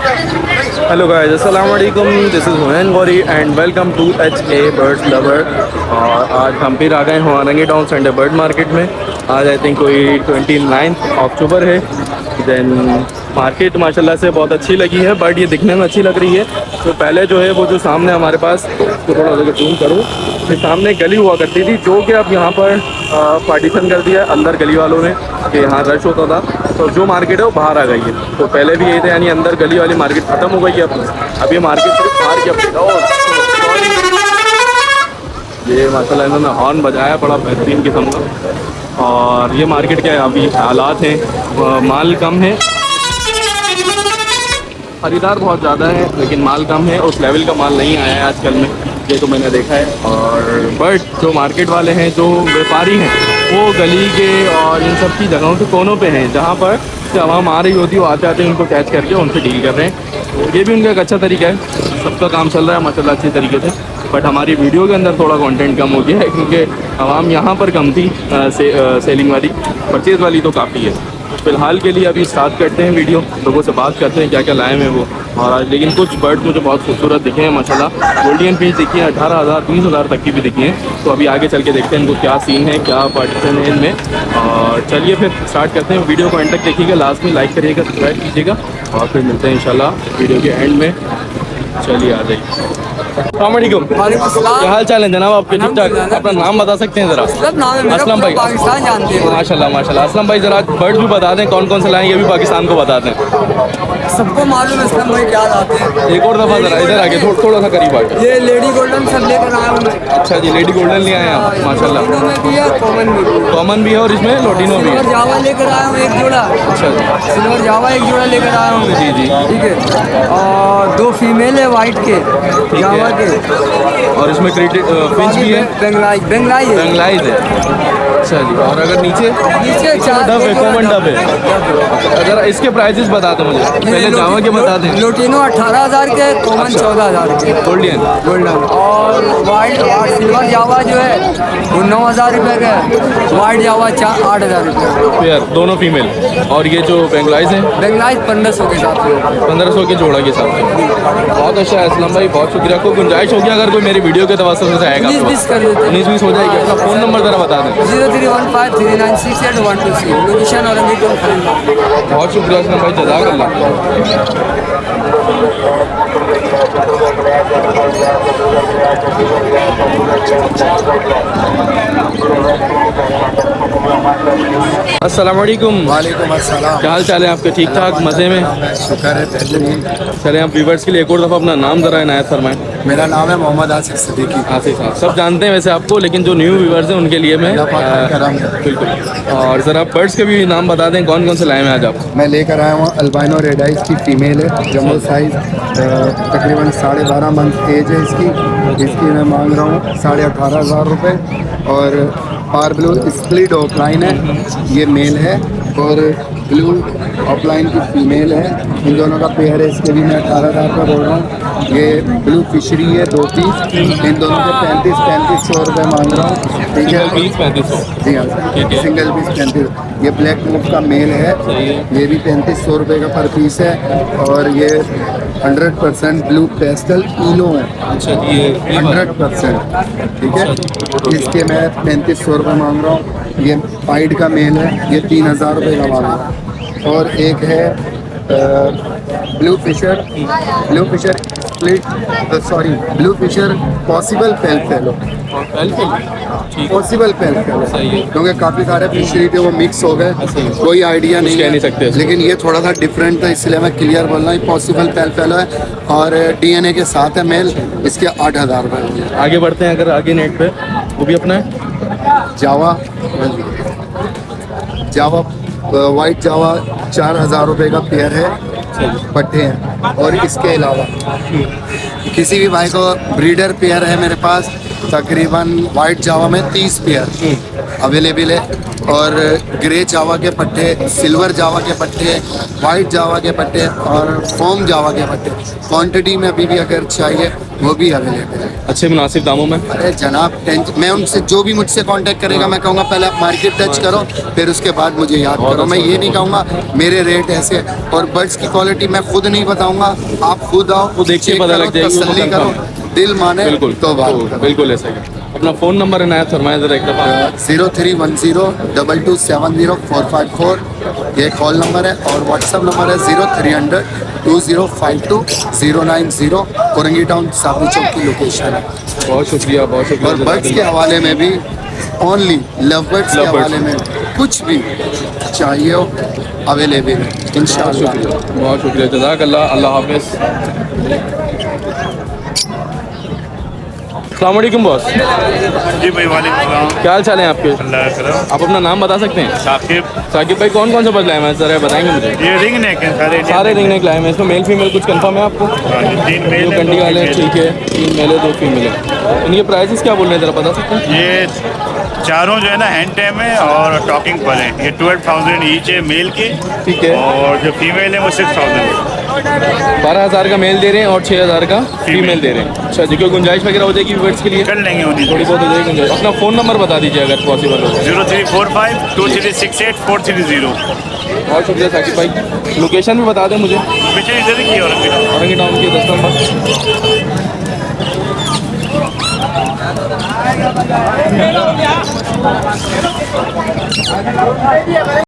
Hello guys, अस्सलाम वालेकुम। This is Hussain Ghauri and welcome to HA birds lover. और आज हम फिर आ गए हुआरंगी टाउन संडे बर्ड मार्केट में। आज आई थिंक कोई 29 अक्टूबर है। देन मार्केट माशाल्लाह से बहुत अच्छी लगी है, बट ये दिखने में अच्छी लग रही है। तो पहले जो है वो जो सामने हमारे पास, तो थोड़ा सा जूम करूँ, फिर सामने गली हुआ करती थी जो कि अब यहाँ पर पार्टीशन कर दिया है अंदर गली वालों ने, कि यहाँ रश होता था। तो जो मार्केट है वो बाहर आ गई है। तो पहले भी यही था, यानी अंदर गली वाली मार्केट ख़त्म हो गई है। अब ये मार्केट सिर्फ बाहर की अपडेट। ये माशाल्लाह इन्होंने हॉर्न बजाया बड़ा बेहतरीन किस्म का। और ये मार्केट के अभी हालात हैं, माल कम है, ख़रीदार बहुत ज़्यादा है लेकिन माल कम है। उस लेवल का माल नहीं आया है आजकल में, ये तो मैंने देखा है। और बट जो मार्केट वाले हैं, जो व्यापारी हैं, वो गली के और इन सब की जगहों के कोनों पे हैं, जहाँ पर से आवाम आ रही होती है, वो आते आते उनको कैच करके उनसे डील कर रहे हैं। तो ये भी उनका एक अच्छा तरीका है, सबका काम चल रहा है माशाल्लाह अच्छी तरीके से। बट हमारी वीडियो के अंदर थोड़ा कंटेंट कम हो गया है, क्योंकि आवाम यहाँ पर कम थी। सेलिंग वाली, परचेज़ वाली तो काफ़ी है। फ़िलहाल के लिए अभी स्टार्ट करते हैं वीडियो, लोगों से बात करते हैं क्या क्या लाए हैं वो। और आज लेकिन कुछ बर्ड मुझे बहुत खूबसूरत दिखे हैं माशाल्लाह। गोल्डन फिंच दिखी है 18,000 20,000 तक की भी दिखी हैं। तो अभी आगे चल के देखते हैं इनको क्या सीन है, क्या पार्टीशन है इनमें। और चलिए फिर स्टार्ट करते हैं। वीडियो को एंड तक देखिएगा, लास्ट में लाइक करिएगा, सब्सक्राइब कीजिएगा, और फिर मिलते हैं इंशाल्लाह वीडियो के एंड में। चलिए आ जाइए। अस्सलामुअलैकुम, क्या हाल चाल है जनाब आपके? ठीक ठाक। अपना नाम बता सकते हैं ज़रा? असलम भाई। पाकिस्तान जानते हैं। माशाल्लाह माशाल्लाह। असलम भाई ज़रा बर्ड्स भी बता दें कौन कौन से लाएँ, ये भी पाकिस्तान को बता दें। सबको मालूम है असलम भाई क्या लाते हैं। एक और दफ़ा ज़रा इधर आके थोड़ा सा करीब आके। ये लेडी गोल्डन सब लेकर आया हूँ मैं। अच्छा जी, लेडी गोल्डन ले आए हैं आप माशाल्लाह। लोटिनो में भी है, कॉमन में भी है। कॉमन भी है और इसमें लोटिनो भी है। सिल्वर जावा लेकर आया हूँ एक जोड़ा। अच्छा जी, सिल्वर जावा एक जोड़ा लेकर आया हूँ मैं। जी जी, ठीक है। और 2 फीमेल है वाइट के, जावा के। और इसमें फिंच भी है, बेंगलाई है। बंगलाइज है। अच्छा जी, और अगर नीचे नीचे डब है, कॉमन डब है। अगर इसके प्राइसेस बता दो मुझे, पहले जावा के बता दें। लोटिनो 18,000 के, कॉमन 14,000 के। गोल्डन और वाइट और सिल्वर जावा जो है वो 9,000 रुपये का है। वाइट जावा 8,000 रुपये पेयर, दोनों फीमेल। और ये जो बेंगलाइज हैं, बेंगलाइज 1500 के साथ में। 1500 के जोड़ा के साथ। बहुत अच्छा है असलम भाई, बहुत शुक्रिया। कोई गुंजाइश होगी अगर कोई मेरी वीडियो के तवज्जुह से आएगा? 19-20 कर देते हैं। 19-20 हो जाएगी। अपना फ़ोन नंबर ज़रा बता दें। 0315396812। लोकेशन और बहुत शुक्रिया असलम भाई, जज़ाकल्लाह। अस्सलाम वालेकुम। वालेकुम अस्सलाम। क्या हाल चाल है आपके? ठीक ठाक, मज़े में? शुक्र है बेहतरीन। चले हम व्यूवर्स के लिए एक और दफ़ा अपना नाम ज़रा इनायत फरमाएं। मेरा नाम है मोहम्मद आसिफ सिद्दीकी। आसिफ साहब, सब जानते हैं वैसे आपको, लेकिन जो न्यू व्यूवर्स हैं उनके लिए मैं बिल्कुल। और ज़रा बर्ड्स के भी नाम बता दें, कौन कौन से लाए हैं आज आप? मैं लेकर आया हूँ अल्बाइनो रेड आइज की फीमेल है, जम्बो साइज, तकरीबन 12.5 मंथ एज है इसकी मैं मांग रहा हूँ 18,500 रुपये। और पार ब्लू स्प्लिट ऑफलाइन है, ये मेल है, और ब्लू ऑफलाइन की फीमेल है। इन दोनों का पेयर है, इसके भी मैं 18,000 रुपये बोल रहा हूँ। ये ब्लू फिशरी है 2 पीस, इन दोनों के 3500 रुपये मांग रहा हूँ। ठीक है, 3500। जी हाँ, सिंगल पीस 35। ये ब्लैक मूव का मेल है, ये भी 3500 रुपये का पर पीस है। और ये 100% ब्लू पेस्टल इनो है। अच्छा जी, ये 100%। ठीक है, इसके मैं 3500 रुपये मांग रहा हूँ। ये पाइड का मेल है, ये 3,000 रुपये का मांग रहा हूँ। और एक है blue fisher possible pale fellow. Possible pale fellow, क्योंकि काफ़ी सारे फिशरी थे वो मिक्स हो गए, कोई आइडिया नहीं कह नहीं सकते, लेकिन ये थोड़ा सा डिफरेंट था, इसलिए मैं क्लियर बोल रहा हूँ। पॉसिबल पेल फेलो है और DNA के साथ है मेल, इसके 8,000 रुपये। आगे बढ़ते हैं, अगर आगे नेट पे वो भी अपना है। जावा वाइट जावा 4,000 रुपये का पेयर है, पट्टे हैं। और इसके अलावा किसी भी भाई को ब्रीडर पेयर है मेरे पास, तकरीबन वाइट जावा में 30 पेयर अवेलेबल है। और ग्रे जावा के पट्टे, सिल्वर जावा के पट्टे, वाइट जावा के पट्टे और फोम जावा के पट्टे क्वांटिटी में अभी भी अगर चाहिए वो भी अवेलेबल है। अच्छे मुनासिब दामों में। अरे जनाब मैं उनसे जो भी मुझसे कांटेक्ट करेगा मैं कहूँगा पहले आप मार्केट टच करो, फिर उसके बाद मुझे याद करो। मैं ये नहीं कहूँगा मेरे रेट ऐसे, और बर्ड्स की क्वालिटी मैं खुद नहीं बताऊँगा, आप खुद आओ, वो देख के check पता करो, लग जाएगी, वो तसल्ली करो, confirm। दिल माने बिल्कुल तो बात करो। बिल्कुल ऐसा ही। अपना फ़ोन नंबर इनायत फरमाएं ज़रा एक दफ़ा। 0310227044 ये कॉल नंबर है, और व्हाट्सअप नंबर है 0300 2052 कोरंगी टाउन साबरी चौक की लोकेशन है। बहुत शुक्रिया, बहुत शुक्रिया। और बर्ड्स के हवाले में भी ओनली लव बर्ड्स के Love birds। हवाले में कुछ भी चाहिए हो अवेलेबल है इंशाअल्लाह। बहुत शुक्रिया, जज़ाकल्लाह, अल्लाह हाफ़िज़। अस्सलाम वालेकुम बॉस, जी भाई वालेकुम सलाम। क्या हाल चाल है आपके? अल्लाह का करम। आप अपना नाम बता सकते हैं? साकिब, साकिब भाई, कौन कौन सा बदला है मैं ज़रा बताएंगे मुझे? ये रिंग नेक है सारे सारे रिंग नेक लाए हैं इसमें, मेल फीमेल कुछ कंफर्म है आपको? 3 मेल जो है, कंडी 2 वाले हैं, फीमेल। ठीक है, 3 मेल है 2 फीमेल है। इनके प्राइसेस क्या बोल रहे हैं ज़रा बता सकते हैं? ये चारों जो है ना हैंड टैम है और टॉकिंग पर है। ये 12,000 ईच है मेल के, ठीक है। और जो फीमेल है वो 6,000 है। 12,000 का मेल दे रहे हैं और 6,000 का फीमेल दे रहे हैं। अच्छा जी, कोई गुंजाइश वगैरह हो जाएगी व्यूअर्स के लिए? कर लेंगे उन्हीं थोड़ी बहुत हो जाएगी गुंजाइश। अपना फ़ोन नंबर बता दीजिए अगर पॉसिबल हो। 03452368 बहुत शुक्रिया साकिब भाई, लोकेशन भी बता दें मुझे। पीछे इधर की और औरंगी टाउन के 10 नंबर।